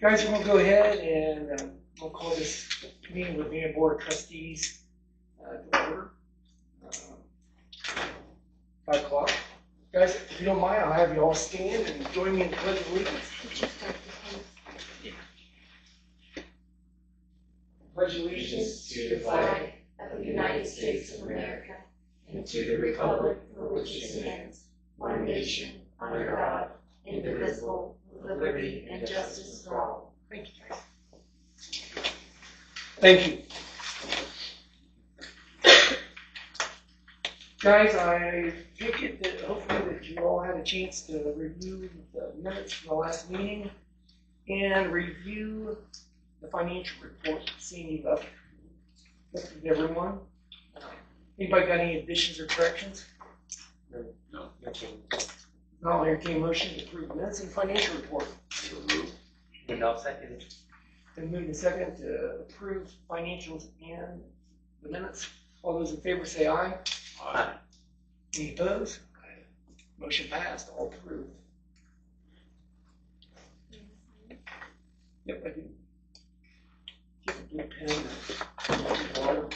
Guys, we're going to go ahead and we'll call this meeting with the Board of Trustees to order. 5 o'clock. Guys, if you don't mind, I'll have you all stand and join me in the Pledge of Allegiance. Pledge allegiance to the flag of the United States of America and to the republic for which it stands, one nation, under God, indivisible, with liberty and justice for all. Thank you, guys. Thank you. Guys, I take it that hopefully that you all had a chance to review the minutes from the last meeting and review the financial report. Seeing you up with everyone. Anybody got any additions or corrections? No. I'll entertain a motion to approve the minutes and financial report. And I'll second it. Then move to second to approve financials and the minutes. All those in favor say aye. Aye. Any opposed? Motion passed. All approved. Yep, I do. Get a blue pen. Water.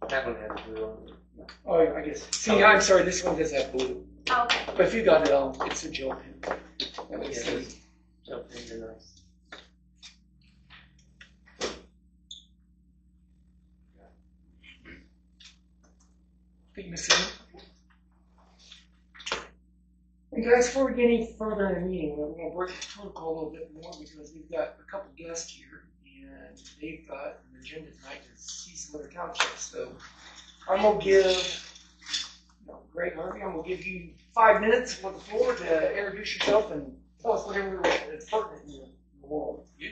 That one has blue on it. Oh, I guess. See, I'm sorry. This one does have blue. Oh, okay. But if you got it, it's a gel pen. That makes sense. Gel pens are nice. Thank you, Ms. Sim. And guys, before we get any further in the meeting, we're going to break the protocol a little bit more because we've got a couple guests here, and they've got an agenda tonight to see some other townships. So I'm going to give, Greg Harvey, I'm going to give you 5 minutes on the floor to introduce yourself and tell us whatever is pertinent in the world. Yeah.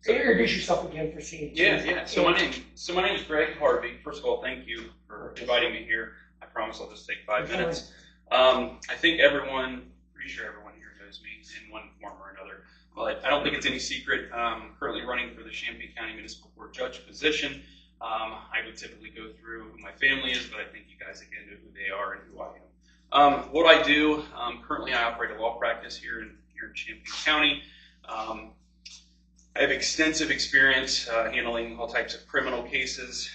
So introduce yourself again for seeing. Yeah. So my name is Greg Harvey. First of all, thank you for inviting me here. I promise I'll just take 5 minutes. I think pretty sure everyone here knows me in one form or another. But I don't think it's any secret. I'm currently running for the Champaign County Municipal Court Judge position. I would typically go through who my family is, but I think you guys again know who they are and who I am. What I do, currently I operate a law practice here in Champaign County. I have extensive experience handling all types of criminal cases.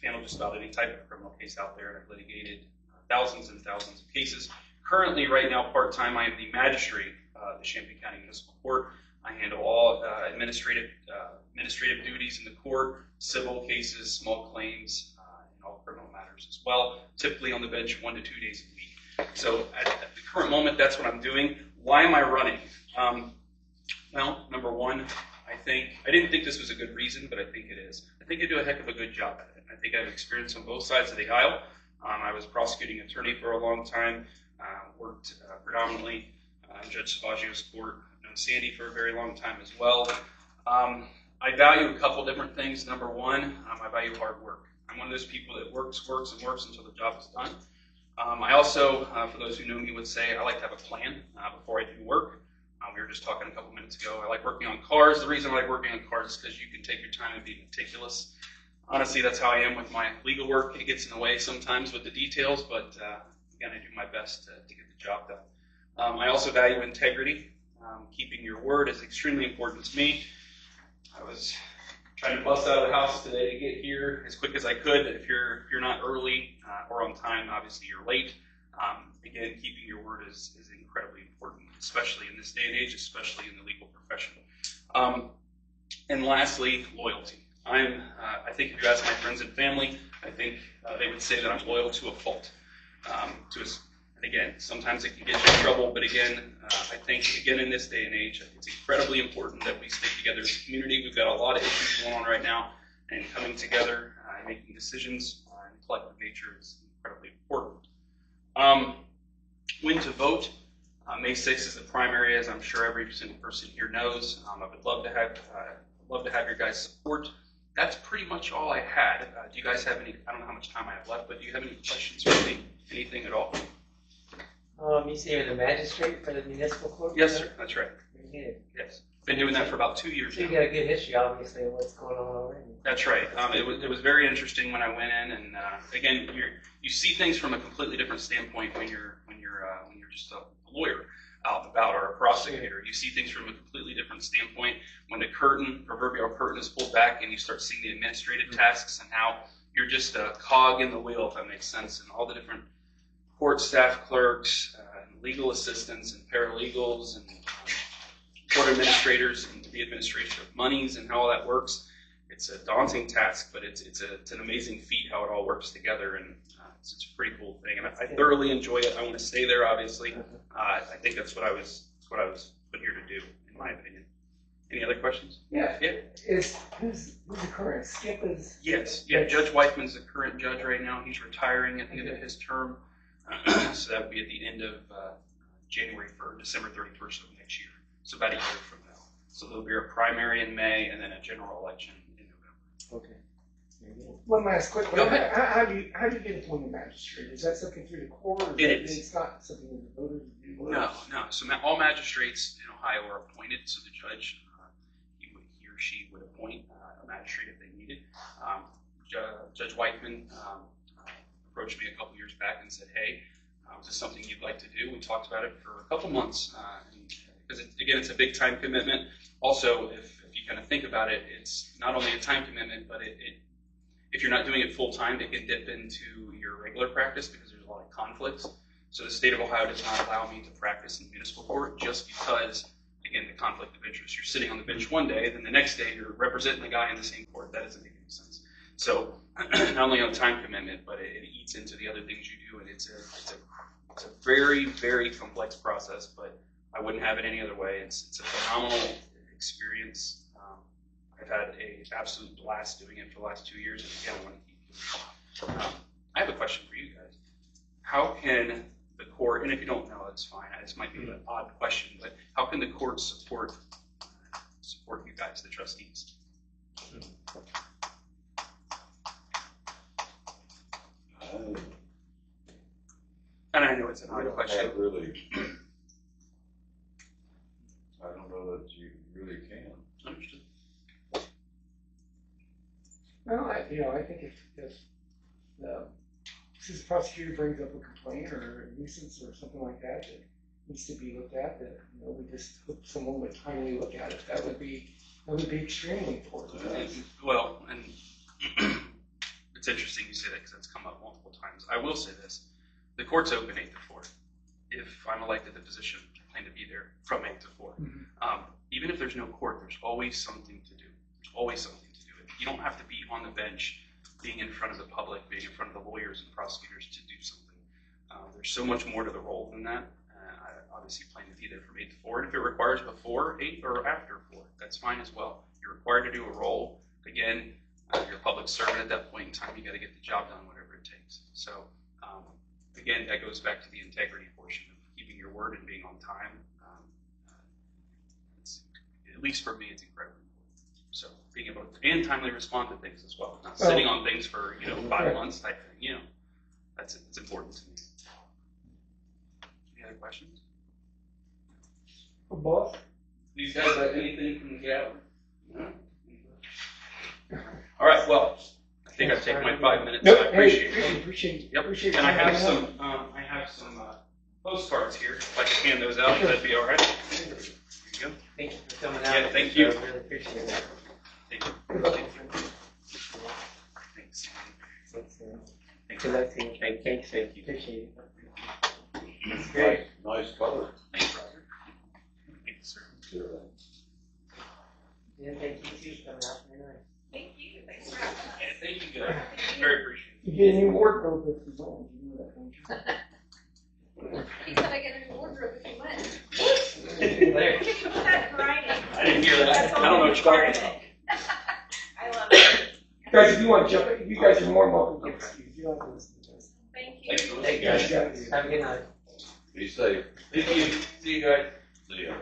Handle just about any type of criminal case out there, and I've litigated thousands and thousands of cases. Currently, right now, part-time, I am the magistrate of the Champaign County Municipal Court. I handle all administrative duties in the court, civil cases, small claims, and all criminal matters as well, typically on the bench 1 to 2 days a week. So at the current moment, that's what I'm doing. Why am I running? Well, number one, I didn't think this was a good reason, but I think it is. I think I do a heck of a good job at it. I think I have experience on both sides of the aisle. I was prosecuting attorney for a long time, worked predominantly in Judge Savaggio's court. I've known Sandy for a very long time as well. I value a couple different things. Number one, I value hard work. I'm one of those people that works until the job is done. I also, for those who know me, would say I like to have a plan before I do work. We were just talking a couple minutes ago. I like working on cars. The reason I like working on cars is because you can take your time and be meticulous. Honestly, that's how I am with my legal work. It gets in the way sometimes with the details, but again, I do my best to get the job done. I also value integrity. Keeping your word is extremely important to me. I was trying to bust out of the house today to get here as quick as I could. If you're not early or on time, obviously you're late. Again, keeping your word is incredibly important, especially in this day and age, especially in the legal profession. And lastly, loyalty. I think if you ask my friends and family, I think they would say that I'm loyal to a fault. And again, sometimes it can get you in trouble, but again, I think, again, in this day and age, it's incredibly important that we stick together as a community. We've got a lot of issues going on right now, and coming together and making decisions in collective nature is incredibly important. When to vote. May 6th is the primary, as I'm sure every single person here knows. I would love to have your guys' support. That's pretty much all I had. Do you guys have any? I don't know how much time I have left, but do you have any questions for me? Anything at all? You say you're the magistrate for the municipal court? Yes, sir. That's right. Very good. Yes. Been doing that for about 2 years So now. you got a good history, obviously, of what's going on already. That's right. It was very interesting when I went in, and again, you see things from a completely different standpoint when you're just a lawyer. out and about, or a prosecutor. You see things from a completely different standpoint. When the proverbial curtain is pulled back and you start seeing the administrative tasks and how you're just a cog in the wheel, if that makes sense, and all the different court staff clerks, and legal assistants and paralegals and court administrators and the administration of monies and how all that works. It's a daunting task, but it's an amazing feat how it all works together, and it's a pretty cool thing. And I thoroughly enjoy it. I want to stay there, obviously. I think that's what I was put here to do, in my opinion. Any other questions? Yeah. Who's the current? Skip is. Yes. Yeah. Judge Whiteman's the current judge right now. He's retiring at the end of his term, so that would be at the end of December 31st of next year. So about a year from now. So there'll be a primary in May and then a general election in November. Okay. One last quick Go one. ahead. How do you get appointed magistrate? Is that something through the court? Or It is. It's not something that the voters do. Or? No. So all magistrates in Ohio are appointed. So the judge, he or she would appoint a magistrate if they needed. Judge Whiteman approached me a couple years back and said, "Hey, is this something you'd like to do?" We talked about it for a couple months, because it's a big time commitment. Also, if you kind of think about it, it's not only a time commitment, but if you're not doing it full time, it can dip into your regular practice because there's a lot of conflicts. So the state of Ohio does not allow me to practice in municipal court just because, again, the conflict of interest. You're sitting on the bench one day, then the next day you're representing the guy in the same court. That doesn't make any sense. So not only on time commitment, but it eats into the other things you do, and it's a very, very complex process, but I wouldn't have it any other way. It's a phenomenal experience. I've had an absolute blast doing it for the last 2 years, and again, I want to keep doing it. I have a question for you guys. How can the court, and if you don't know, that's fine. This might be an odd question, but how can the court support you guys, the trustees? And I know it's an odd question. I don't know that you really can. Understood. Well, I think if the prosecutor brings up a complaint or a nuisance or something like that needs to be looked at, that we just hope someone would kindly look at it. That would be extremely important. Well, and it's interesting you say that because that's come up multiple times. I will say this: the court's open 8 to 4. If I'm elected the position, I plan to be there from 8 to 4. Mm-hmm. Even if there's no court, there's always something to do. There's always something to do. You don't have to be on the bench, being in front of the public, being in front of the lawyers and prosecutors to do something. There's so much more to the role than that. I obviously plan to be there from 8 to 4. And if it requires before 8 or after 4, that's fine as well. You're required to do a role. Again, you're a public servant at that point in time. You got to get the job done, whatever it takes. So, again, that goes back to the integrity portion of keeping your word and being on time. At least for me, it's incredibly important. So being able to and timely respond to things as well, not sitting on things for 5 months type thing. It's important to me. Any other questions? Boss? Do you guys have anything from the gallery? No. All right. Well, I think I've taken my 5 minutes. Nope. So I appreciate it. Appreciate it. Yep. Appreciate And I have it. some postcards here. If I could hand those out, that'd be all right. Here you go. Thank you for coming out. Yeah, thank you. I really appreciate it. Thank you. Good luck. Thanks. Thanks. Good luck to you. Thanks. Thank you. Appreciate it. It's great. Nice color. Thanks, Roger. Thank you, sir. Yeah, thank you too for coming out. Very nice. Thank you. Thanks for having us. Yeah, thank you, guys. Very appreciated. You get a new wardrobe if you want. You know that, don't you? He said I get a new wardrobe if you win. There. That's grinding. I didn't hear that. I don't know what you're talking about. I love it. Guys, if you want to jump in, you guys are more than welcome to get excused. You don't have to listen to this. Thank you. Thanks for Thank listening, you. guys. Have a good night. Be safe. Thank you. See you guys. See ya.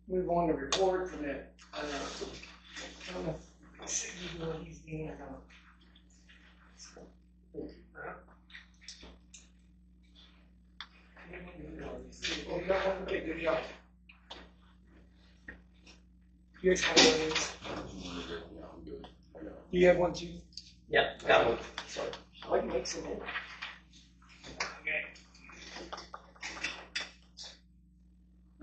Move on to report from that. I don't know if you know what he's doing or not. You got one? Okay, good job. You guys have one of these? Do you have one too? Yeah, got one. Sorry. What makes it in?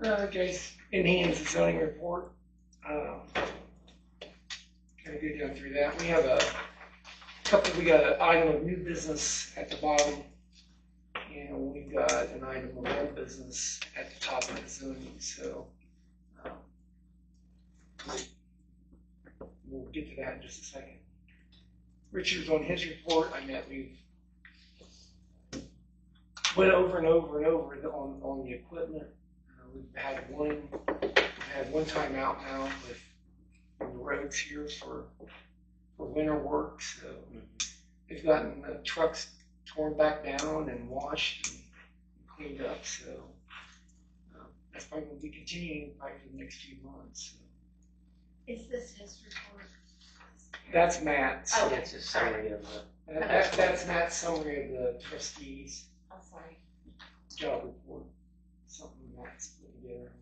Okay. Guys, enhance the zoning report. Kind of go down through that. We have we got an item of new business at the bottom, and we've got an item of old business at the top of the zoning. So we'll get to that in just a second. Richard's on his report. I mean, we've went over and over and over on the equipment. We've had one time out now with on the roads here for winter work. So they've gotten the trucks torn back down and washed and cleaned up. So that's probably going to be continuing probably for the next few months. So. Is this his report? That's Matt's. Oh. Yeah, it's a summary of the. That's Matt's summary of the trustees' I'm sorry. job report. Something Matt's put together.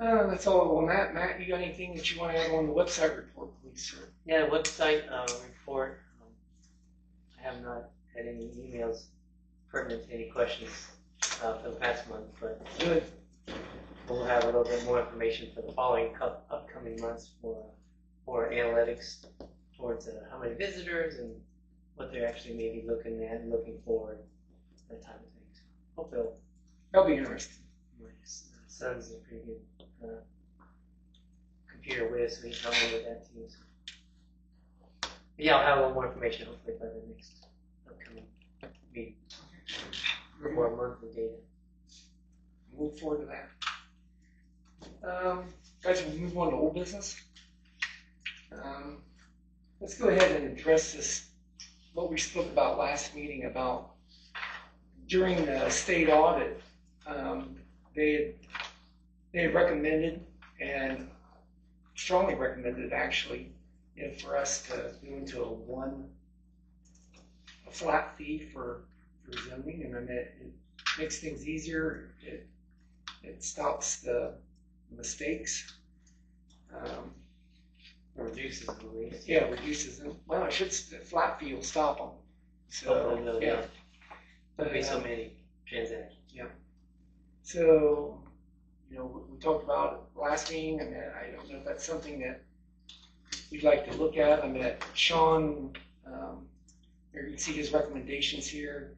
Okay. That's all on that. Matt, you got anything that you want to add on the website report, please, sir? Yeah, website report. I have not had any emails pertinent to any questions for the past month, but Good. we'll have a little bit more information for the following upcoming months for analytics towards how many visitors and what they're actually maybe looking at and looking for, that type of thing. So hopefully That'll be interesting. my son's a pretty good computer whiz, so he's helping me with that too. So. But yeah, I'll have a little more information hopefully by the next upcoming meeting. More monthly data. We'll look forward to that. Guys, we'll move on to old business. Let's go ahead and address this, what we spoke about last meeting about during the state audit. They had recommended and strongly recommended actually, for us to go into a flat fee for zoning, and then it makes things easier. It stops the mistakes. Reduces them at least. Yeah, reduces them. Well, I should flat fee will stop them. So yeah, There'll be so many transactions. So we talked about it last meeting. I mean, I don't know if that's something that we'd like to look at. I mean, Sean, you can see his recommendations here.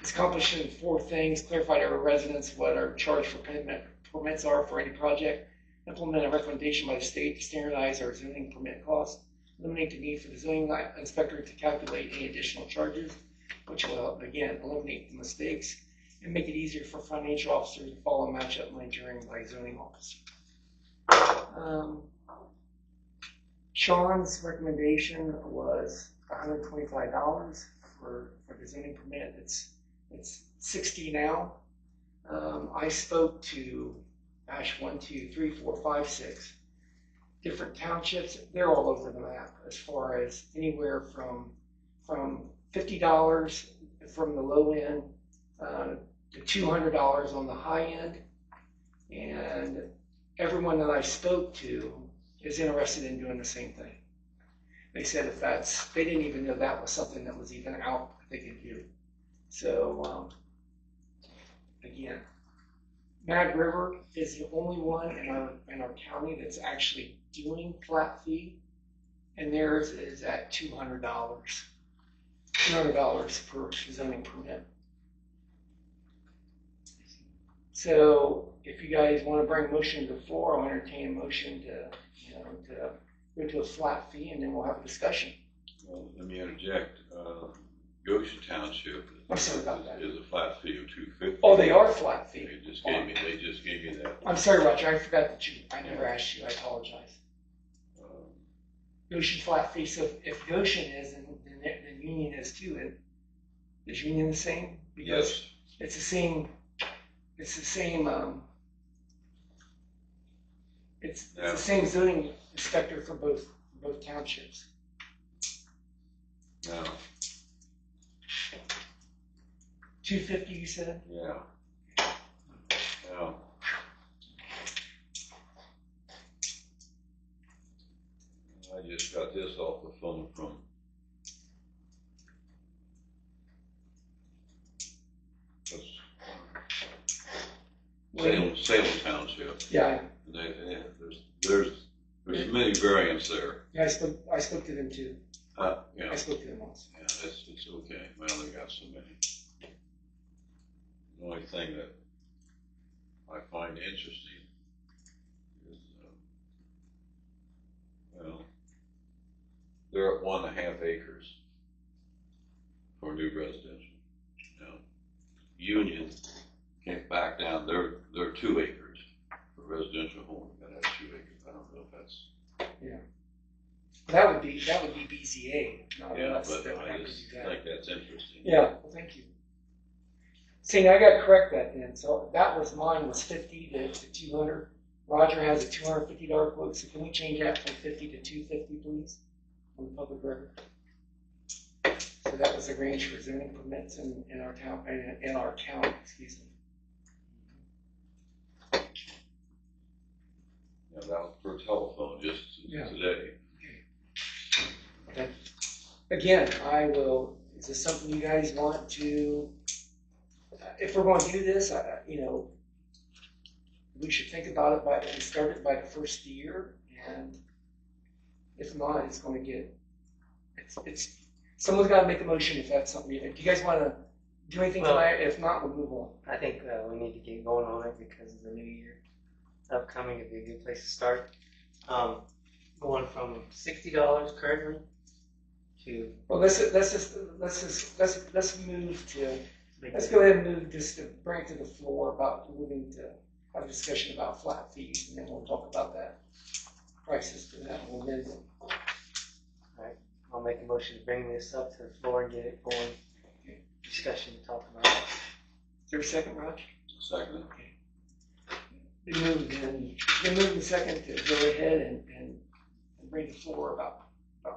He's accomplishing 4 things: clarified our residents what our charge for permits are for any project, implement a recommendation by the state to standardize our zoning permit costs, eliminate the need for the zoning inspector to calculate any additional charges, which will again eliminate the mistakes and make it easier for financial officers to follow and match up monitoring by zoning officers. Sean's recommendation was $125 for the zoning permit. It's $60 now. I spoke to 1, 2, 3, 4, 5, 6 different townships. They're all over the map as far as anywhere from $50 from the low end to $200 on the high end. And everyone that I spoke to is interested in doing the same thing. They said they didn't even know that was something that was even out that they could do. So again, Mad River is the only one in our county that's actually doing flat fee, and theirs is at $200 per zoning permit. So if you guys want to bring a motion to the floor, I'll entertain a motion to go to a flat fee, and then we'll have a discussion. Well, let me interject. Goshen Township I'm sorry about that. is a flat fee of $250. Oh, they are flat fee. They just gave me that. I'm sorry, Roger. I forgot that I never asked you. I apologize. Goshen flat fee. So if Goshen is, then Union is too. Is Union the same? Because Yes. it's the same. It's the same. It's the same zoning inspector for both townships. No. $250, you said? Yeah. Yeah. phone from Salem Township. Yeah, There's many variants there. yeah, I spoke to them too. Yeah, I spoke to them also. yeah, it's okay. Well, they got so many. The only thing that I find interesting is, well, they're at 1.5 acres for new residential. Now, Union came back down, they're 2 acres for residential home, you gotta have 2 acres. I don't know if that's, That would be BZA. Not yeah, us but that would I have to just do that. think that's interesting. Yeah, well, thank you. See, now I gotta correct that then. So that was mine was 50 to 200. Roger has a $250 quote, so can we change that from 50 to 250, please? On the public record. So that was the range for zoning permits in our town, in our county, excuse me. Yeah, that was per telephone just Yeah. today. Okay. Again, is this something you guys want to, if we're going to do this, we should think about it and start it by the first year, and if not, it's going to get, someone's got to make a motion if that's something, do you guys want to do anything tonight? If not, we'll move on. I think we need to get going on it because of the new year upcoming. It'd be a good place to start. Going from $60 currently to. Well, let's move to. Let's go ahead and move just to bring it to the floor about moving to have a discussion about flat fees, and then we'll talk about that prices for that. We'll amend it. Alright, I'll make a motion to bring this up to the floor and get it going. Discussion to talk about it. Is there a second, Raj? Second. Okay. Been moved and second to go ahead and bring the floor about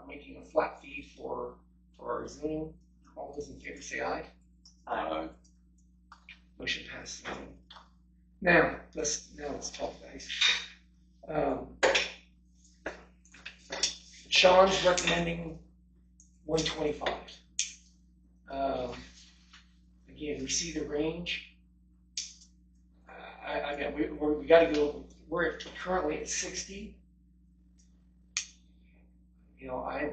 making a flat fee for our zoning. All those in favor say aye. Motion passes. Now let's talk, guys. Sean's recommending 125. Again, we see the range. We got to go. We're currently at 60. I'm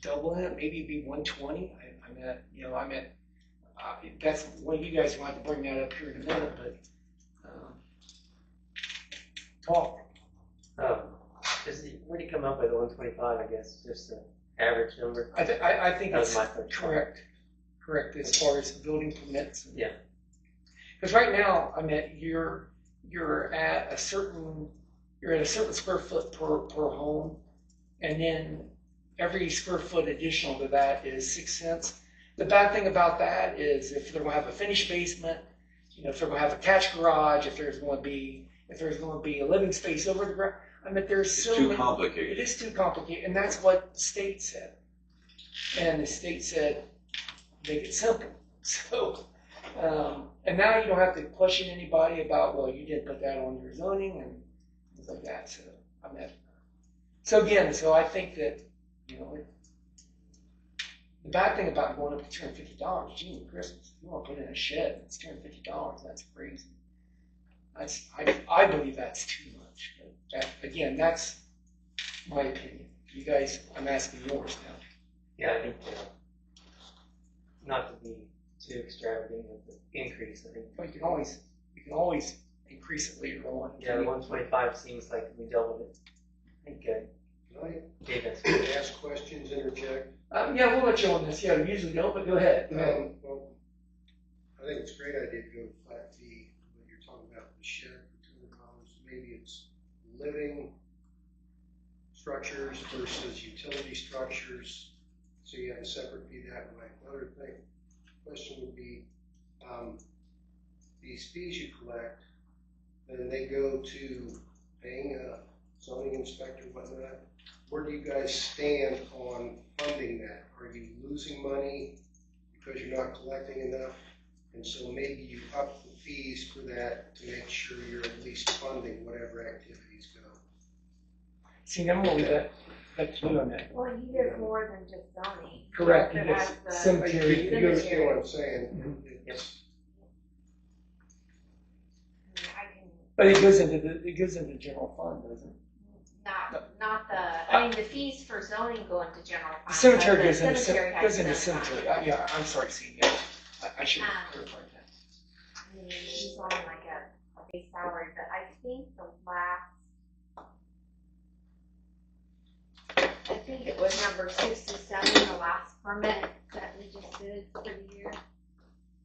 doubling it. Maybe it'd be 120. I'm at. That's one of you guys want to bring that up here in a minute, but talk. Where do you come up with 125? I guess just the average number. I think That was it's my first correct. Correct as far as building permits. Yeah. Because right now, you're at a certain square foot per home, and then every square foot additional to that is 6 cents. The bad thing about that is if they're going to have a finished basement, if they're going to have a attached garage, if there's going to be a living space over the garage, It's too complicated. It is too complicated, and that's what the state said. And the state said, make it simple. So, and now you don't have to question anybody about, well, you didn't put that on your zoning and things like that. So I think that, the bad thing about going up to $250, gee, Christmas, you want to put in a shed, it's $250, that's crazy. I believe that's too much. But again, that's my opinion. You guys, I'm asking yours now. Yeah, I think not to be too extravagant with the increase. I think. Well, you can always increase it later on. Yeah, the 125 seems like we doubled it. I think Can I ask questions, interject? Yeah, we'll let you on this. Yeah, we usually don't, but go ahead. Well, I think it's a great idea to go flat fee. When you're talking about the shed for $200, maybe it's living structures versus utility structures. So you have a separate fee that way. Another question would be, these fees you collect, then they go to paying a zoning inspector, whatnot. Where do you guys stand on funding that? Are you losing money because you're not collecting enough? And so maybe you up the fees for that to make sure you're at least funding whatever activities go. See, I'm gonna leave that. that's blue on that. Well, you get more than just zoning. Correct, You it also is have the- cemetery. You understand what I'm saying? Mhm. It's, I can, But it goes into the general fund, doesn't it? not the, I mean, the fees for zoning go into general fund. The cemetery but goes the into, cemetery has goes into its own cemetery. fund. Yeah, I'm sorry, Steve, yeah. I should have Um, clarified that. I mean, he's on like a base salary, but I think it was number 67, the last permit that we just did for the year.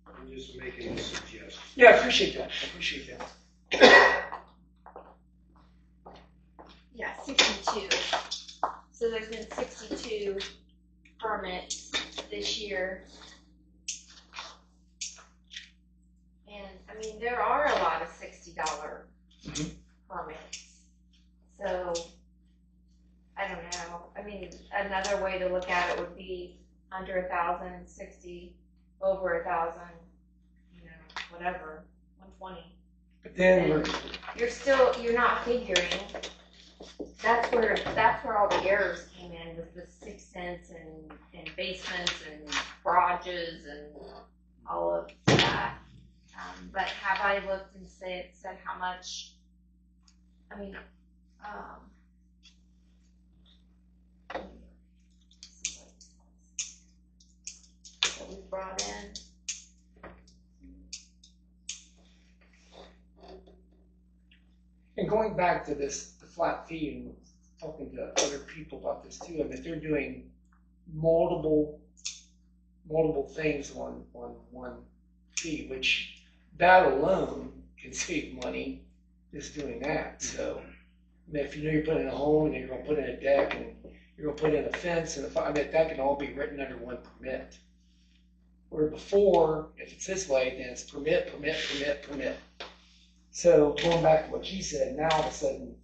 I'm just making a suggestion. Yeah, I appreciate that, Yeah, 62. So there's been 62 permits this year. And, I mean, there are a lot of $60 Mhm. permits. So, I don't know. I mean, another way to look at it would be under 1,000, 60, over 1,000, you know, whatever, 120. But then we're, You're not figuring. That's where all the errors came in with the 6 cents and basements and garages and all of that. But have I looked and said how much? I mean, that we brought in. and going back to this, the flat fee and talking to other people about this too, I mean, if they're doing multiple things on one fee, which that alone can save money just doing that. So, I mean, if you know you're putting in a home and you're gonna put in a deck and you're gonna put in a fence and I mean, that can all be written under one permit. Where before, if it's this way, then it's permit. So going back to what you said, now all of a sudden,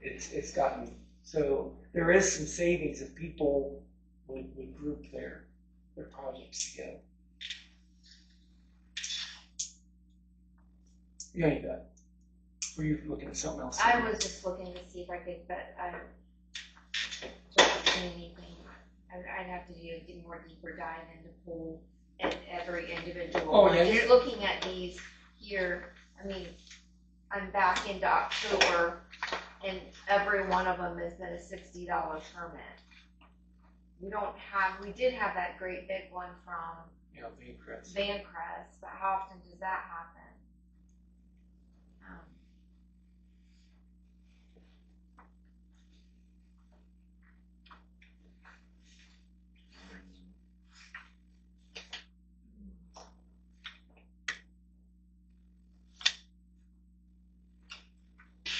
it's gotten, so there is some savings if people would group their projects together. You ain't that. Were you looking at something else? I was just looking to see if I could, but I don't see anything. I'd have to do a more deeper dive into pull at every individual. Oh, yeah, Just looking at these here, I mean, I'm back into October, and every one of them has been a $60 permit. We did have that great big one from Van Crest, but how often does that happen?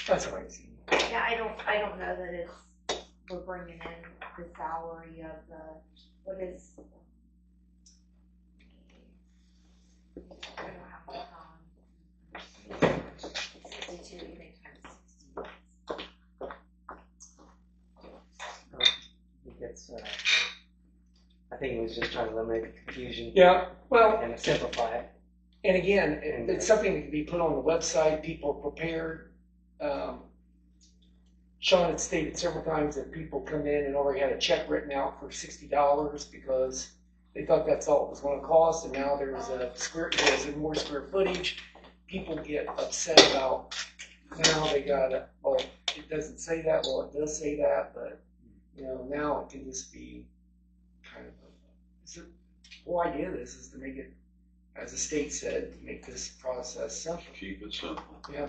That's what I see. Yeah, I don't know that we're bringing in the salary of what is, I don't have my phone. 62, you think times 60. I think it was just trying to eliminate confusion Yeah, well, and simplify it. and again, it's something that can be put on the website. People are prepared. Sean had stated several times that people come in and already had a check written out for $60 because they thought that's all it was going to cost, and now there's more square footage. People get upset about now they gotta. Well, it doesn't say that. Well, it does say that, but you know now it can just be kind of. The whole idea of this is to make it, as the state said, to make this process simple. Keep it simple. Yeah.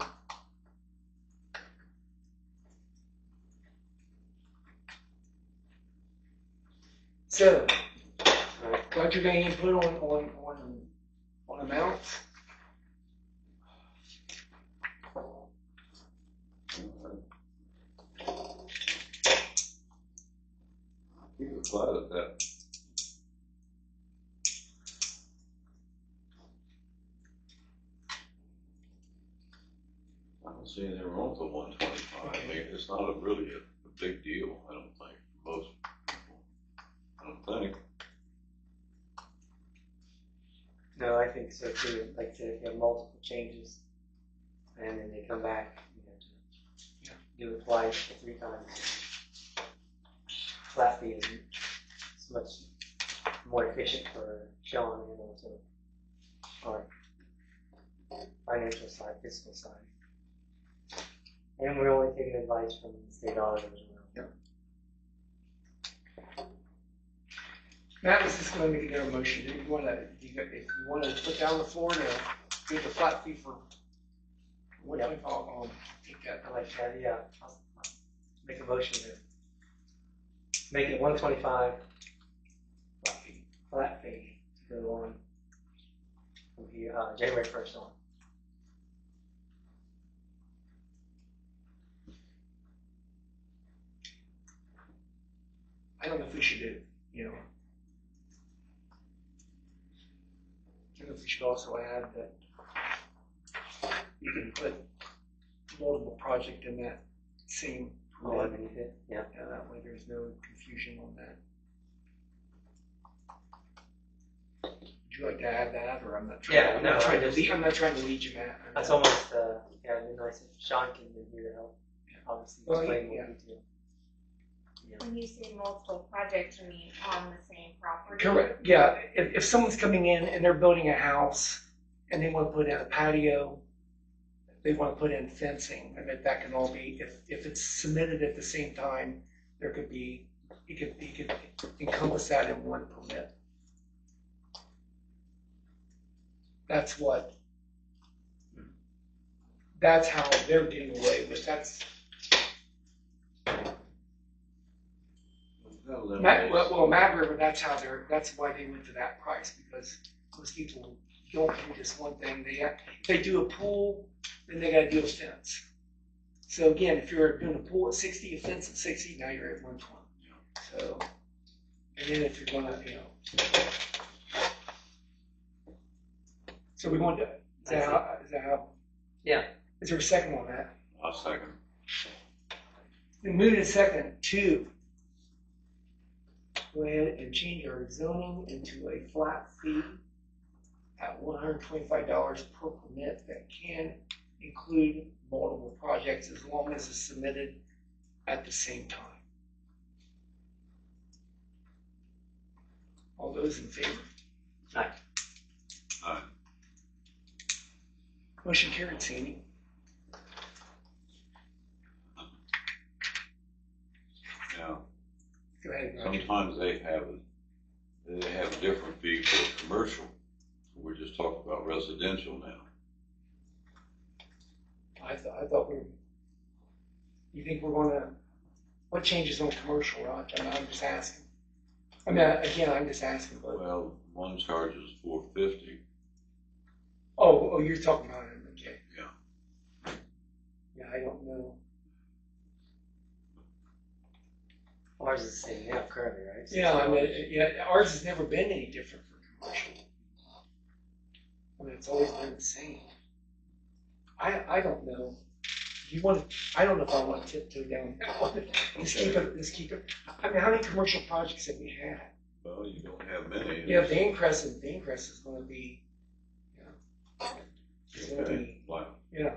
So, got your name put on amounts? Keep it flat at that. I don't see anything wrong with the 125. I mean, it's not really a big deal, I don't think, for most people. I don't think. No, I think so too. Like I said, if you have multiple changes and then they come back, you know, to do it twice or 3 times. flat fee is much more efficient for Sean and also our financial side, fiscal side. And we're only taking advice from the state auditor as well. Matt was just going to make another motion. If you want to put down the floor to do the flat fee for what Yep. I'll take that. I like that, yeah. I'll make a motion to make it 125 flat fee to go on from here, January 1st on. I don't know if we should do, I don't know if we should also add that you can put multiple project in that same All permit. underneath it, yeah. Yeah, that way there's no confusion on that. Would you like to add that, or I'm not trying? Yeah, I'm no, not trying I to just- lead. I'm not trying to lead you, Matt. That's almost, it'd be nice if Sean can be here to help, obviously, Well, explain yeah. more detail. When you say multiple projects, you mean on the same property? Correct. Yeah. If someone's coming in and they're building a house and they want to put in a patio, they want to put in fencing. I mean, that can all be if it's submitted at the same time. There could be you could encompass that in one permit. That's how they're getting away with. Mad River, that's why they went to that price, because most people don't do just one thing. If they do a pool, then they gotta do a fence. So again, if you're doing a pool at 60, a fence at 60, now you're at 120. So, and then if you're gonna, so we want to, is that how? Yeah. Is there a second on that? I'll second. Then move to second, 2. Go ahead and change our zoning into a flat fee at $125 per permit that can include multiple projects as long as it's submitted at the same time. All those in favor? Aye. Aye. Motion carried, Sandy. Now, Go ahead, Roger. sometimes they have a different fee for commercial. We're just talking about residential now. I thought you think we're gonna, what changes on commercial, Rod? I'm just asking. I mean, again, I'm just asking, but, Well, one charges $450. oh, you're talking about it, okay. Yeah. Yeah, I don't know. Ours is the same now currently, right? Yeah, I mean, ours has never been any different for commercial. I mean, it's always been the same. I don't know. I don't know if I want to tiptoe down that one. Just keep it. I mean, how many commercial projects have we had? Well, you don't have many. Yeah, Vane Crest is going to be, it's going to Okay. be, Wow. yeah.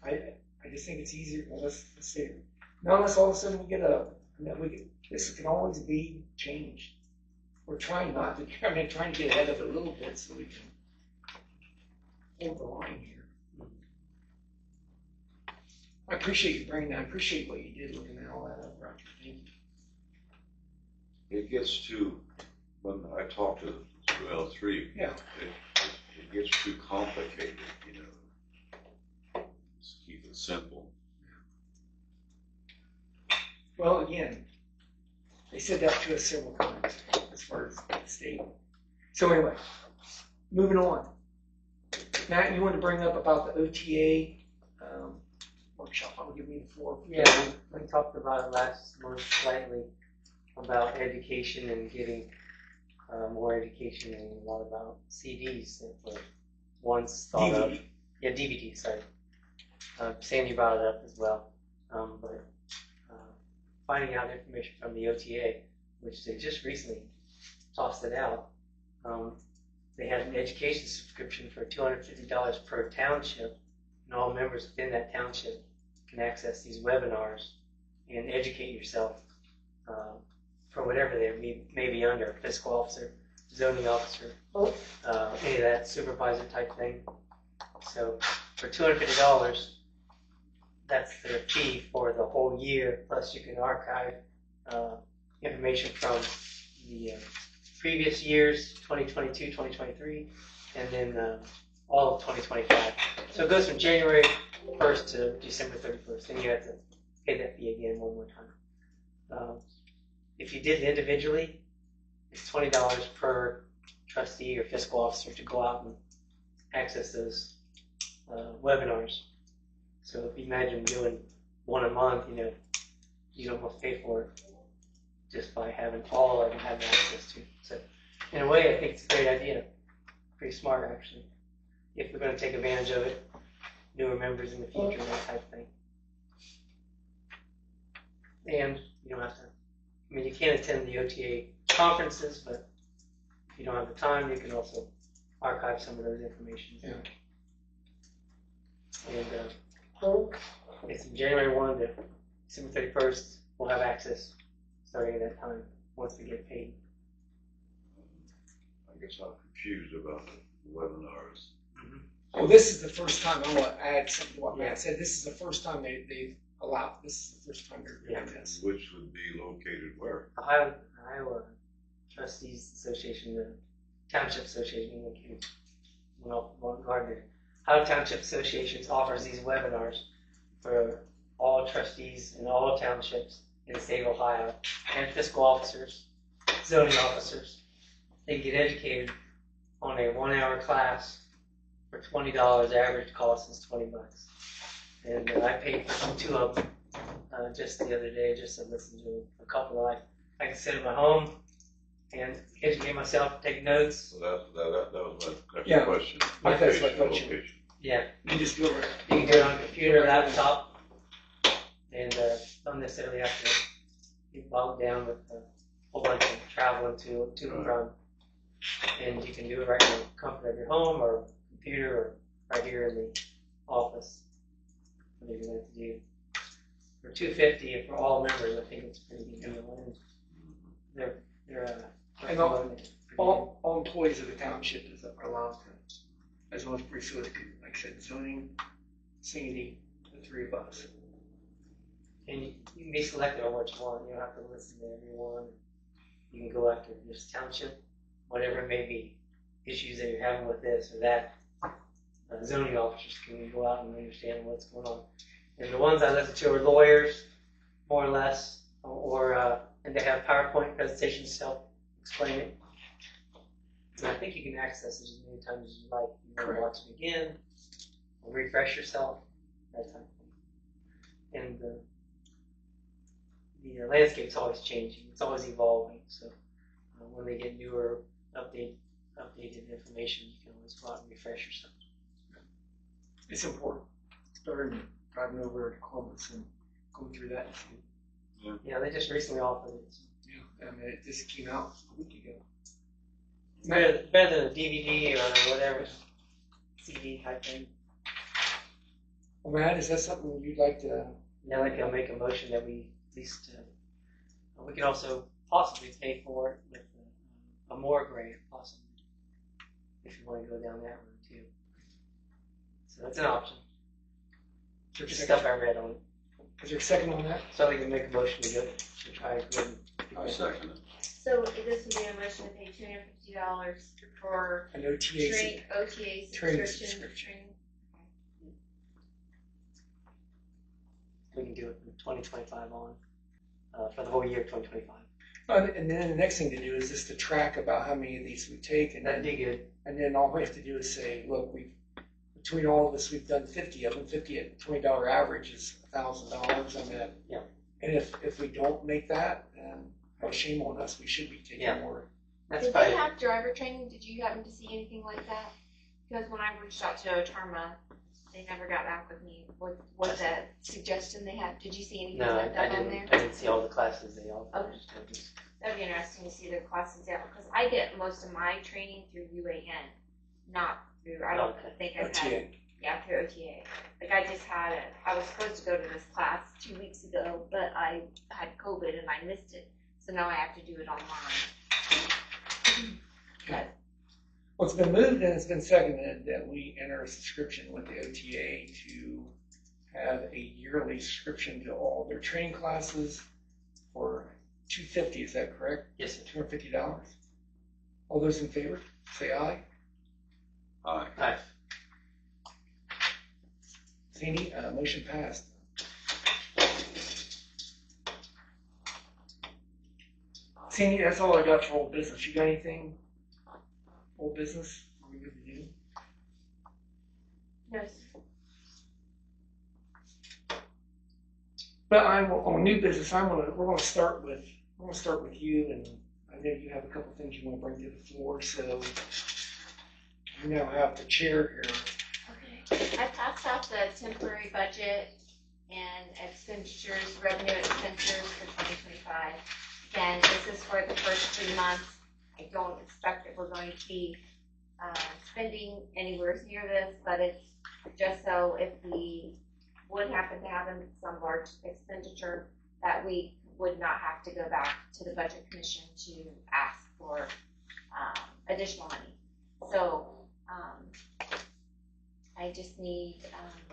I just think it's easier. Well, let's see. Now, unless all of a sudden we get this can always be changed. We're trying not to. I mean, trying to get ahead of it a little bit so we can hold the line here. I appreciate you bringing that. I appreciate what you did looking at all that up, Roger. Thank you. It gets too, when I talk to L3, Yeah. it gets too complicated, Just keep it simple. Well, again, they said that to us several times as far as the state. So anyway, moving on. Matt, you want to bring up about the OTA workshop? I'll give you the floor. Yeah, we talked about it last month slightly about education and getting more education and a lot about CDs that were once thought of. DVD. Yeah, DVD, sorry. Sandy brought it up as well. But finding out information from the OTA, which they just recently tossed it out. They had an education subscription for $250 per township, and all members within that township can access these webinars and educate yourself for whatever they may be under, fiscal officer, zoning officer, any of that supervisor type thing. So for $250, that's their fee for the whole year, plus you can archive information from the previous years, 2022, 2023, and then all of 2025. So it goes from January 1st to December 31st, and you have to pay that fee again one more time. If you did it individually, it's $20 per trustee or fiscal officer to go out and access those webinars. So if you imagine doing one a month, you almost pay for it just by having all of them have access to. So in a way, I think it's a great idea. Pretty smart, actually. If we're going to take advantage of it, newer members in the future, that type of thing. And you don't have to, you can't attend the OTA conferences, but if you don't have the time, you can also archive some of those information. Yeah. And it's from January 1 to December 31st. We'll have access starting at that time once we get paid. I guess I'm confused about the webinars. Well, this is the first time, I want to add something to what Matt said. This is the first time they've allowed, this is the first time they're doing this. Which would be located where? Iowa Trustees Association, the Township Association, Iowa Township Associations offers these webinars for all trustees in all townships in the state of Ohio, and fiscal officers, zoning officers. They get educated on a 1-hour class for $20. Average cost is $20. And I paid for 2 of them just the other day, just to listen to a couple. I can sit at my home and educate myself, take notes. So that was my Yeah. question. My first Location, question. location. Yeah, You can just go over it. you can do it on a computer, laptop, and don't necessarily have to be bogged down with a whole bunch of traveling to and from. And you can do it right in the comfort of your home or computer or right here in the office. Whatever you like to do. For $250 for all members, I think it's pretty good. And they're And all employees of the township are allowed to, as well as briefly, like I said, zoning, Sandy, the 3 of us. And you can be selected on what you want. You don't have to listen to everyone. You can go after this township, whatever it may be, issues that you're having with this or that. Zoning officers can go out and understand what's going on. And the ones I listen to are lawyers, more or less, and they have PowerPoint presentations to help explain it. And I think you can access it as many times as you like. You want to watch it again, or refresh yourself, that type of thing. And the landscape's always changing. It's always evolving. So when they get newer, updated information, you can always go out and refresh yourself. It's important. Starting driving over to Columbus and going through that. Yeah, they just recently offered it. Yeah, I mean, it just came out a week ago. It's better than a DVD or whatever CD type thing. Well, Matt, is that something you'd like to? Now I can make a motion that we at least we can also possibly pay for it with a more grant, possibly, if you want to go down that road too. So that's an option. Just stuff I read on it. Is there a second on that? So we can make a motion to try to I second it. So this would be a motion to pay $250 for An OTA. OTA Training subscription. subscription. we can do it from 2025 on for the whole year of 2025. And then the next thing to do is just to track about how many of these we take, and That'd then, be good. and then all we have to do is say, look, between all of us, we've done 50 of them. 50 at $20 average is $1,000. I mean, Yeah. And if we don't make that, then no shame on us. We should be taking Yeah. more. That's Did probably they have driver training? Did you happen to see anything like that? Because when I reached out to Tarma, they never got back with me. Was that suggestion they had? Did you see anything no. like that I on there? didn't see all the classes they offer. Okay. That'd be interesting to see the classes out because I get most of my training through UAN, not through. I don't Okay. think I've OTA. had. Yeah, through OTA. Like I just had I was supposed to go to this class 2 weeks ago, but I had COVID and I missed it. so now I have to do it online. But Well, it's been moved and it's been seconded that we enter a subscription with the OTA to have a yearly subscription to all their training classes for $250. Is that correct? Yes, sir. $250. All those in favor, say aye. Aye. Aye. Sandy, motion passed. Sandy, that's all I got for old business. You got anything? Old business? Are we good to do? no, But on new business. We're gonna start with you, and I know you have a couple things you want to bring to the floor. So you now have the chair here. okay. I passed out the temporary budget and expenditures, revenue expenditures for 2025. Again, this is for the first 3 months. I don't expect that we're going to be spending anywhere near this, but it's just so if we would happen to have some large expenditure, that we would not have to go back to the Budget Commission to ask for additional money. So I just need,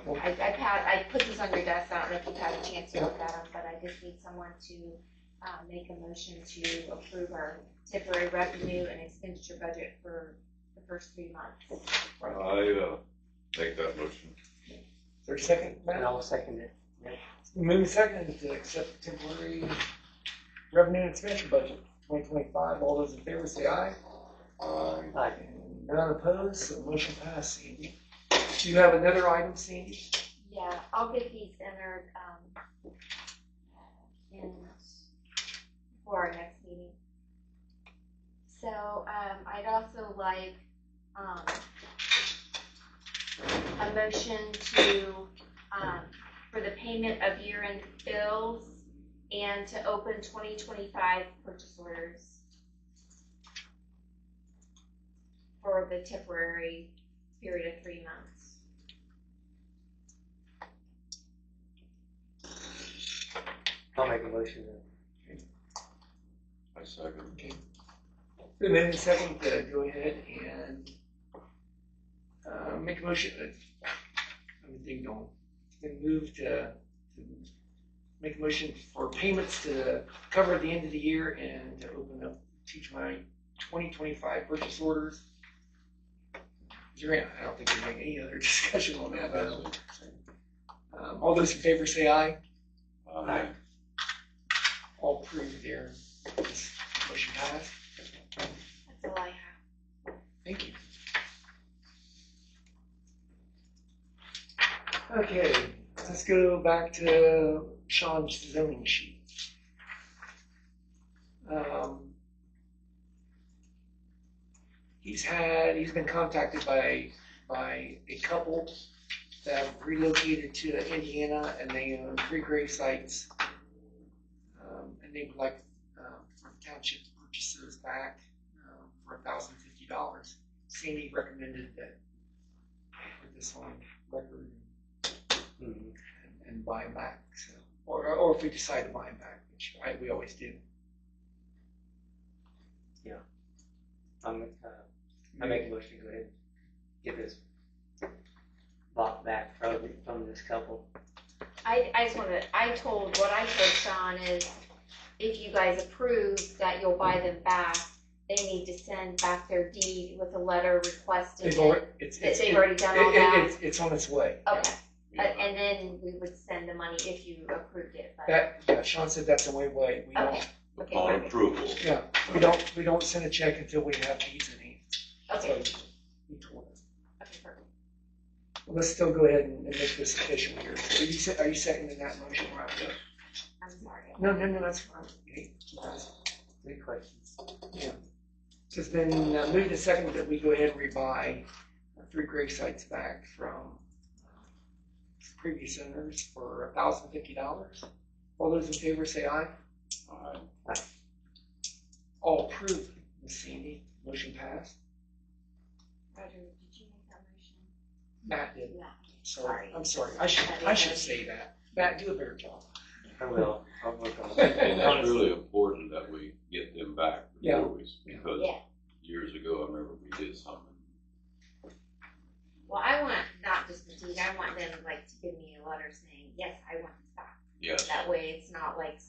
I put these on your desk. I don't know if you've had a chance to look at them, but I just need someone to make a motion to approve our temporary revenue and expenditure budget for the first 3 months. I make that motion. Is there a second, Matt? And I'll second it. Yep. Moving second to accept the temporary revenue and expenditure budget 2025. All those in favor say aye. Aye. Aye. And none opposed, so the motion passed, Sandy. Do you have another item, Sandy? Yeah, I'll get these entered in for our next meeting. So I'd also like a motion to for the payment of year-end bills and to open 2025 purchase orders for the temporary period of 3 months. I'll make a motion. I second. Okay. So then the second, go ahead and make a motion. Everything going. It's been moved to make a motion for payments to cover the end of the year and to open up, teach my 2025 purchase orders. I don't think there's any other discussion on that. All those in favor say aye. Aye. All approved there. This motion passed. That's all I have. Thank you. Okay, let's go back to Sean's zoning sheet. He's been contacted by a couple that have relocated to Indiana, and they own 3 grave sites, and they would like for the township to purchase those back for $1,050. Sandy recommended that I put this on record and buy them back. So, or if we decide to buy them back, which we always do. Yeah. I make a motion to go ahead and get this bought back from this couple. I told Sean is, if you guys approve that you'll buy them back, they need to send back their deed with a letter requesting they've already done all that. It's on its way. Okay. And then we would send the money if you approved it. But Sean said that's the way. We don't. Okay. On approval. Yeah, we don't send a check until we have deeds in hand. Okay. So he told us. Okay, perfect. Well, let's still go ahead and make this official here. Are you seconding that motion, Rob? I'm sorry. No, that's fine. Hey, Great questions. yeah. So it's been moved and seconded that we go ahead and rebuy 3 grave sites back from previous owners for $1,050. All those in favor say aye. Aye. All approved, Ms. Sandy. Motion passed. Roger, did you make that motion? Matt did. Yeah. Sorry. I'm sorry. I should say that. Matt, do a better job. I will. I'll work on And it. it's really important that we get them back Yeah. before we, because Yeah. years ago, I remember we did something. Well, I want not just the deed, I want them like to give me a letter saying, yes, I want this back. Yes. That way it's not like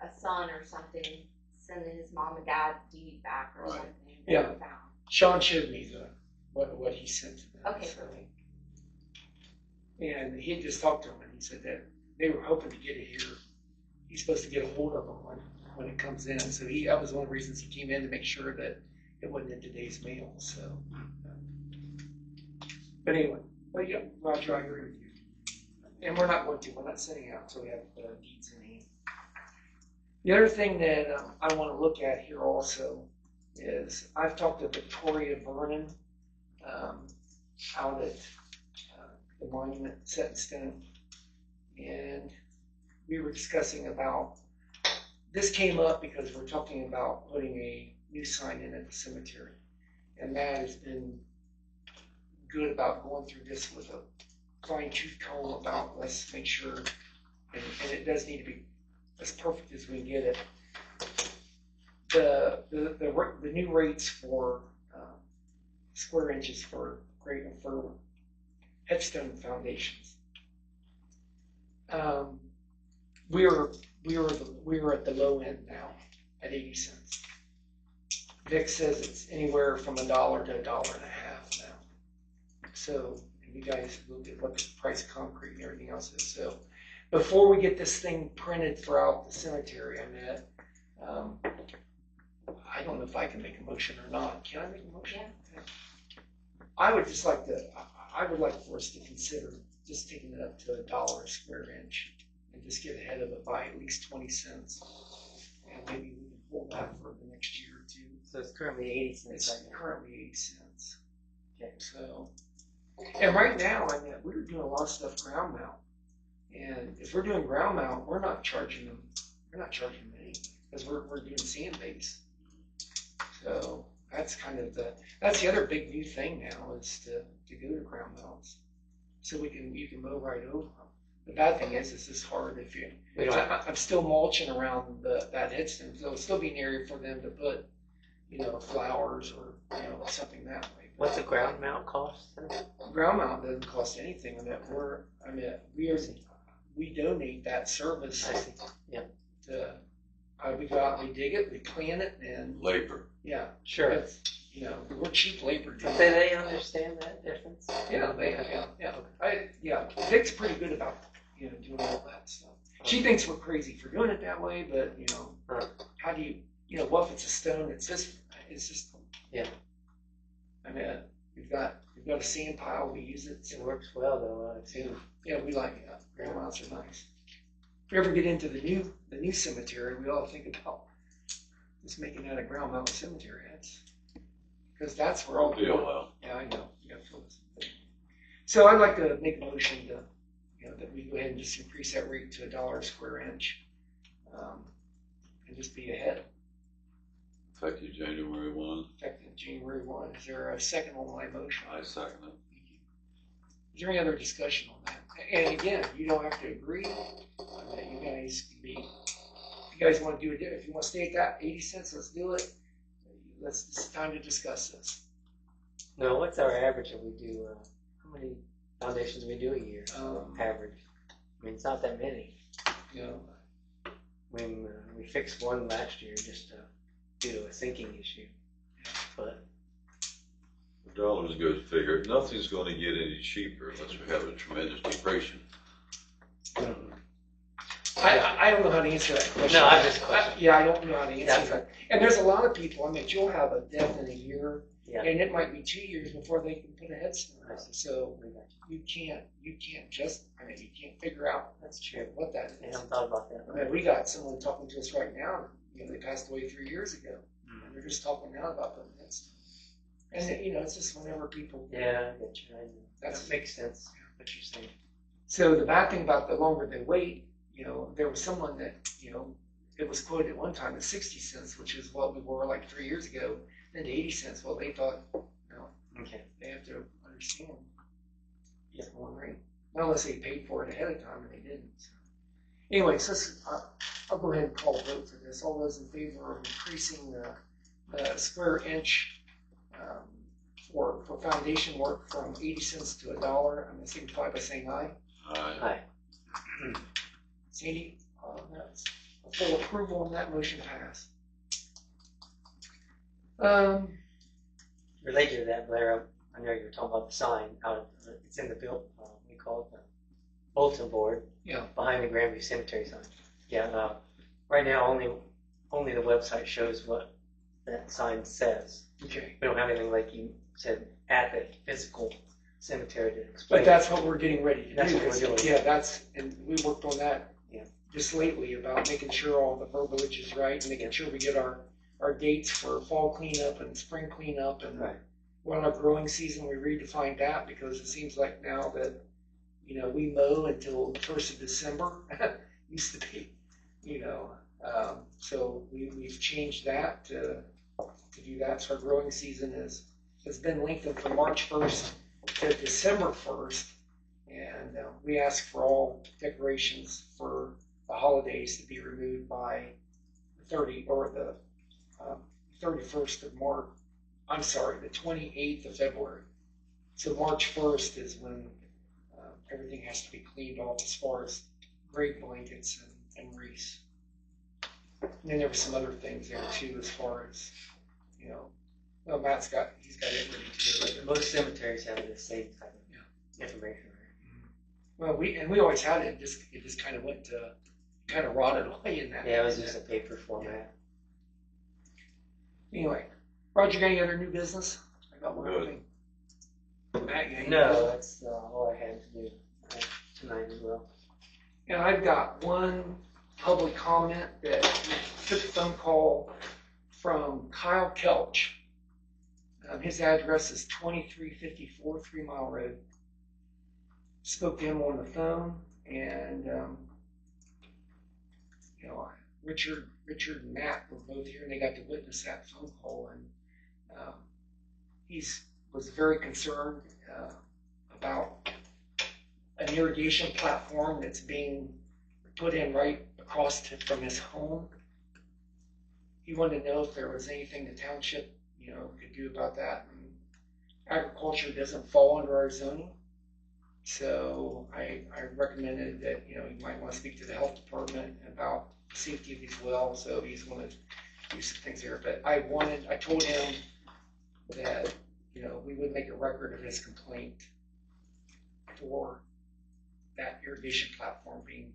a son or something sending his mom and dad deed back or Right. something. Yeah. that we found. Sean showed me what he sent to them. Okay, so. perfect. And he had just talked to him, and he said that they were hoping to get it here. He's supposed to get a hold of them when it comes in. So that was one of the reasons he came in, to make sure that it wasn't in today's mail. So, but anyway, but yeah, Roger, I agree with you. And we're not sending out until we have the deeds in hand. The other thing that I want to look at here also is I've talked to Victoria Vernon out at the monument set in stone, and we were discussing about, this came up because we're talking about putting a new sign in at the cemetery, and Matt has been good about going through this with a fine tooth comb about, let's make sure, and it does need to be as perfect as we can get it. The new rates for square inches for headstone foundations. We were at the low end now at 80 cents. Vic says it's anywhere from $1 to $1.50 now. So, and you guys look at what the price of concrete and everything else is. So, before we get this thing printed throughout the cemetery, I don't know if I can make a motion or not. Can I make a motion? Yeah. I would like for us to consider just taking it up to $1 a square inch and just get ahead of it by at least 20 cents. And maybe we can hold that for the next year or two. So it's currently 80 cents It's right now. currently 80 cents. Okay. So, and right now, we're doing a lot of stuff ground mount. And if we're doing ground mount, we're not charging them any, because we're doing sand base. So that's kind of that's the other big new thing now, is to go to ground mounts. So you can mow right over them. The bad thing is, it's just hard if you, We don't I'm still mulching around that headstone, so it'll still be an area for them to put, flowers or, something that way. What's a ground mount cost? Ground mount doesn't cost anything. We donate that service I see. Yeah. to, we go out and we dig it, we plant it, and Labor. yeah, Sure. it's, we're cheap labor. But do they understand that difference? Yeah, Vic's pretty good about, doing all that stuff. She thinks we're crazy for doing it that way, but, how do you, what if it's a stone, it's just, Yeah. We've got a sand pile, we use it, It so, works well though, I've seen. yeah, we like it. Ground mounts are nice. If we ever get into the new cemetery, we ought to think about just making that a ground mount cemetery. Because that's where all the Deal well. Yeah, I know. You gotta fill this. So I'd like to make a motion to, that we go ahead and just increase that rate to $1 a square inch, and just be ahead, Effective January 1. effective January 1. Is there a second on my motion? I second it. Thank you. Is there any other discussion on that? And again, you don't have to agree. You guys can be, if you guys want to do it, if you want to stay at that 80 cents, let's do it. It's time to discuss this. No, what's our average that we do? How many foundations we do a year? Average. I mean, it's not that many. When we fixed one last year just due to a sinking issue. But Dollars goes figure. Nothing's going to get any cheaper unless we have a tremendous depression. I don't know how to answer that question. No, I just questioned. Yeah, I don't know how to answer Yeah. that. And there's a lot of people, you'll have a death in a year, yeah, and it might be 2 years before they can put a headstone on. I see. So we got you can't figure out that's true. what that I is. haven't thought about that. We got someone talking to us right now, they passed away 3 years ago, and they're just talking now about putting headstones. And it's just whenever people. Yeah, I get you. I know. That's- That makes sense. What you're saying. So the bad thing about the longer they wait, there was someone that, it was quoted at one time at 60 cents, which is what we were like 3 years ago, then to 80 cents. Well, they thought, Okay. they have to understand it's one rate. Not unless they paid for it ahead of time, and they didn't. So. Anyway, so I'll go ahead and call a vote for this. All those in favor of increasing the square inch for foundation work from 80 cents to $1, I'm gonna signify by saying aye. Aye. Sandy, that's a full approval on that motion passed. Related to that, Blair, I know you were talking about the sign out. It's in the we call it the bulletin board. Yeah. Behind the Grandview Cemetery sign. Yeah. Right now, only the website shows what that sign says. Okay. We don't have anything like you said at the physical cemetery to explain. But that's what we're getting ready to do. That's what we're doing. Yeah, and we worked on that Yeah. just lately about making sure all the verbiage is right and making sure we get our dates for fall cleanup and spring cleanup and Right. well, our growing season, we redefined that because it seems like now that, we mow until the 1st of December, used to be, so we've changed that to do that. So our growing season has been lengthened from March 1st to December 1st. And we ask for all decorations for the holidays to be removed by the 31st of March. I'm sorry, the 28th of February. So March 1st is when everything has to be cleaned off as far as grave blankets and wreaths. And then there were some other things there too, as far as, well, he's got it ready to go. Most cemeteries have the same type of information, right? Well, we always had it. It just kind of kind of rotted away in that. Yeah, it was just a paper format. Anyway, Roger, got any other new business? I got one other Good. thing. Matt, you got any No, that's all I had to do tonight as well. And I've got one public comment that took a phone call from Kyle Kelch. His address is 2354 3 Mile Road. Spoke to him on the phone, and Richard and Matt were both here, and they got to witness that phone call. And he was very concerned about an irrigation platform that's being put in right across from his home. He wanted to know if there was anything the township, could do about that. And agriculture doesn't fall under our zoning. So I recommended that, you might want to speak to the health department about the safety of these wells. So he's going to do some things there. But I told him that, we would make a record of his complaint for that irrigation platform being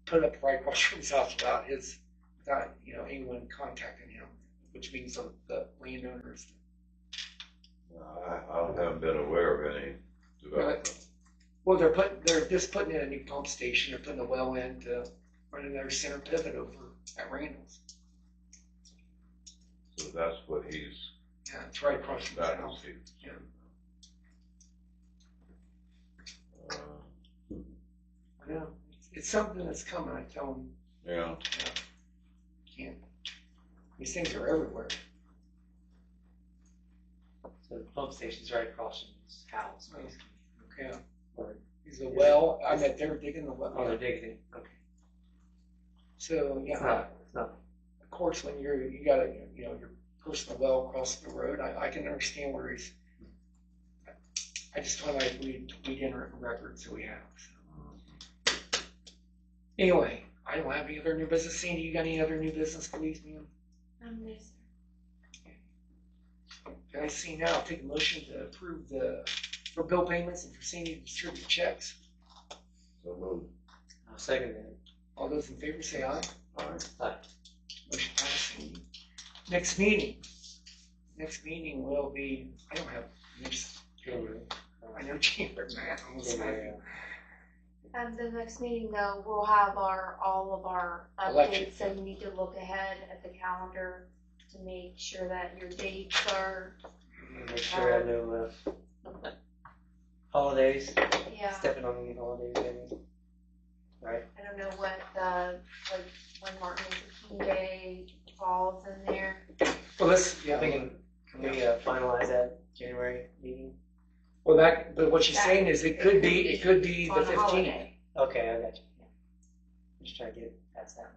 put up right across from his house without anyone contacting him, which means the landowners. I haven't been aware of any development. Well, they're just putting in a new pump station. They're putting a well in to run another center pivot over at Randall's. So that's what he's. Yeah, it's right across from his house. Yeah. I know. It's something that's coming. I tell them. Yeah. Can't. These things are everywhere. So the pump station's right across from his house, basically. Yeah. Or Is the well? I bet they're digging the well. oh, they're digging. Okay. So yeah. It's not. Of course, when you got your personal well across the road, I can understand where he's. I just told him we'd enter it in record, so we have. So. Anyway, I don't have any other new business. Sandy, you got any other new business, please, ma'am? No, sir. Can I see now? Take a motion to approve for bill payments and for Sandy to distribute checks. So moved. I'll second that. All those in favor say aye. Aye. Motion passing. Next meeting will be. I don't have next. January. I know January, Matt. Almost January. The next meeting though, we'll have all of our Election. updates, so you need to look ahead at the calendar to make sure that your dates are, Make sure I know holidays. yeah. Stepping on any holidays, maybe. Right. I don't know what when Martin Luther King Day falls in there. Well, let's. Yeah. Can we finalize that January meeting? Well, but what she's saying is it could be the On a 15th. holiday. Okay, I got you. Just try to get past that.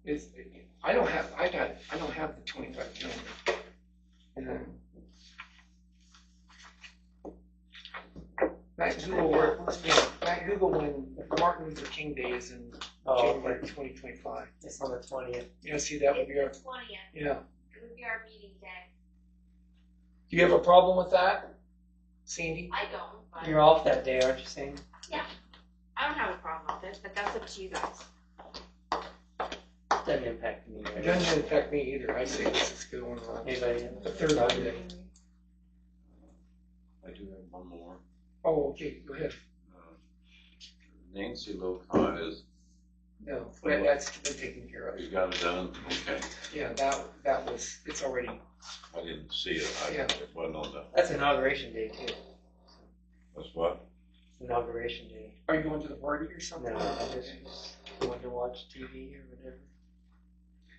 It's, I don't have the 25 calendar. And Matt Google when Martin Luther King Day is in January 2025. It's on the 20th. You see, that would be our, It's the 20th. yeah. It would be our meeting day. Do you have a problem with that, Sandy? I don't, but You're off that day, aren't you, Sandy? I don't have a problem with it, but that's up to you guys. Doesn't impact me. It doesn't affect me either. I say this is going on. Anybody The else? third Monday. I do have one more. Oh, okay, go ahead. Nancy Locott is, No, that's been taken care of. you got it done? Okay. Yeah, that was, it's already, I didn't see it. Yeah. It wasn't on the, That's inauguration day, too. that's what? Inauguration day. are you going to the party or something? No, I just want to watch TV or whatever.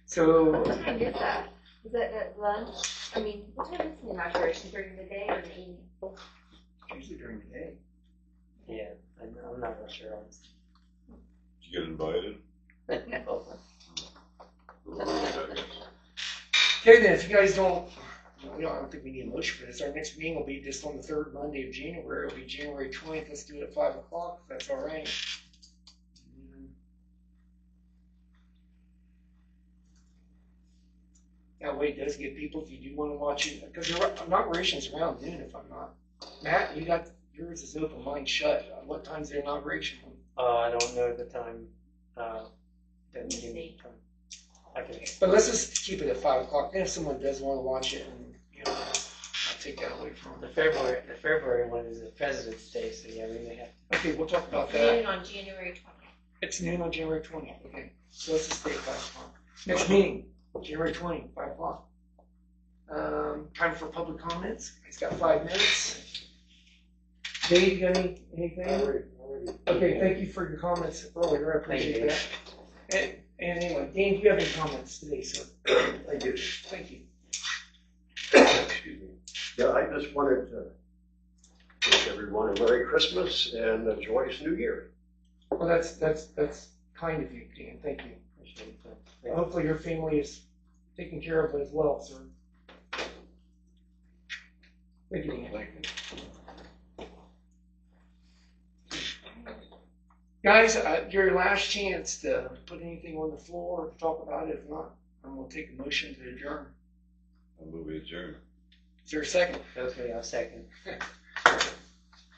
So, What time is that? Is that at lunch? I mean, what time is the inauguration, during the day or the evening? usually during the day. Yeah, I'm not real sure. Honestly. Did you get invited? No. Okay, then, if you guys don't, I don't think we need a motion for this. Our next meeting will be just on the third Monday of January. It'll be January 20th. Let's do it at 5 o'clock, if that's all right. That way it does get people, if you do want to watch it, because your inauguration's around noon, if I'm not. Matt, you got, yours is open, mine shut. What time's the inauguration? I don't know the time. Doesn't give me time. I can. But let's just keep it at 5 o'clock. Then if someone does want to watch it, and I'll take that away from The them. February one is the President's Day, so yeah, we may have. Okay, we'll talk about that. Noon on January 20th. It's noon on January 20th. Okay, so let's just stay at 5 o'clock. Next meeting, January 20th, 5 o'clock. Time for public comments. It's got 5 minutes. Dave, you got anything? Okay, thank you for your comments earlier. I appreciate that. And anyway, Dan, do you have any comments today, sir? I do. Thank you. Excuse me. Yeah, I just wanted to wish everyone a Merry Christmas and a joyous New Year. Well, that's kind of you, Dan. Thank you. Appreciate that. Hopefully your family is taken care of as well, sir. Thank you, Dan. Thank you. Guys, your last chance to put anything on the floor or talk about it. If not, I'm going to take a motion to adjourn. I'll move adjourned. Is there a second? Okay, I'll second.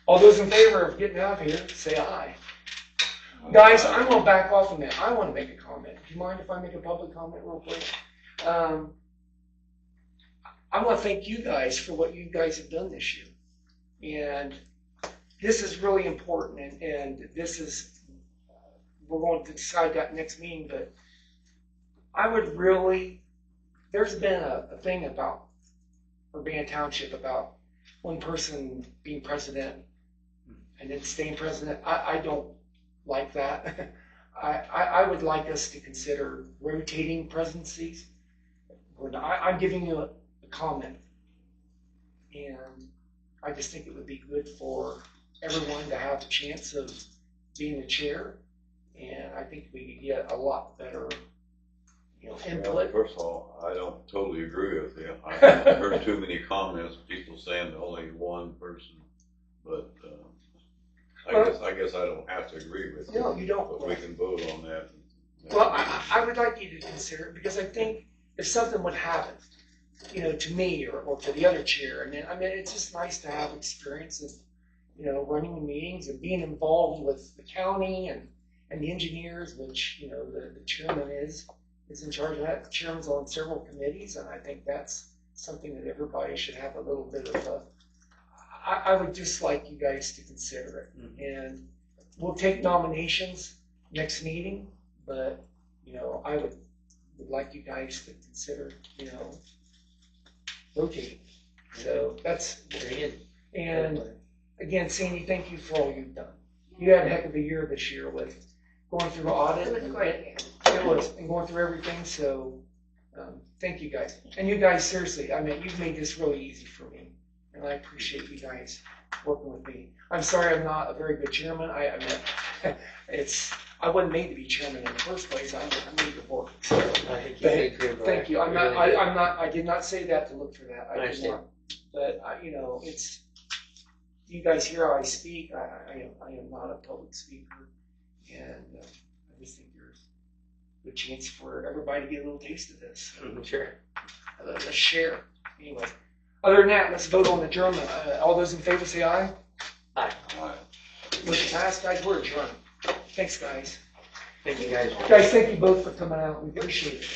All those in favor of getting out of here, say aye. Guys, I'm going to back off a minute. I want to make a comment. Do you mind if I make a public comment real quick? I want to thank you guys for what you guys have done this year. And this is really important, and this is, we're going to decide that next meeting, but I would really, there's been a thing about Urbana Township about one person being president and then staying president. I don't like that. I would like us to consider rotating presidencies. I'm giving you a comment, and I just think it would be good for everyone to have a chance of being the chair, and I think we could get a lot better, input. Well, first of all, I don't totally agree with you. I've heard too many comments, people saying only one person, but I guess I don't have to agree with you. No, you don't. But we can vote on that. Well, I would like you to consider it, because I think if something would happen, to me or to the other chair, and then, it's just nice to have experience of, running the meetings and being involved with the county and the engineers, which, the chairman is in charge of that. The chairman's on several committees, and I think that's something that everybody should have a little bit of I would just like you guys to consider it. Mm-hmm. And we'll take nominations next meeting, but, I would like you guys to consider, rotating. So that's it. And again, Sandy, thank you for all you've done. You had a heck of a year this year with going through audit. It was a great year. It was, and going through everything, so Thank you guys. And you guys, seriously, I mean, you've made this really easy for me. And I appreciate you guys working with me. I'm sorry I'm not a very good chairman. I mean, I wasn't made to be chairman in the first place. I'm made to work. So, I think you did good. thank you. I did not say that to look for that. I did understand. not. But, you know, you guys hear how I speak. I am not a public speaker. And I just think there's a chance for everybody to get a little taste of this. So, Sure. let's share. Anyway, other than that, let's vote on adjournment. All those in favor say aye. Aye. All right. Motion passed, guys. We're adjourned. Thanks, guys. Thank you guys. Guys, thank you both for coming out. We appreciate it.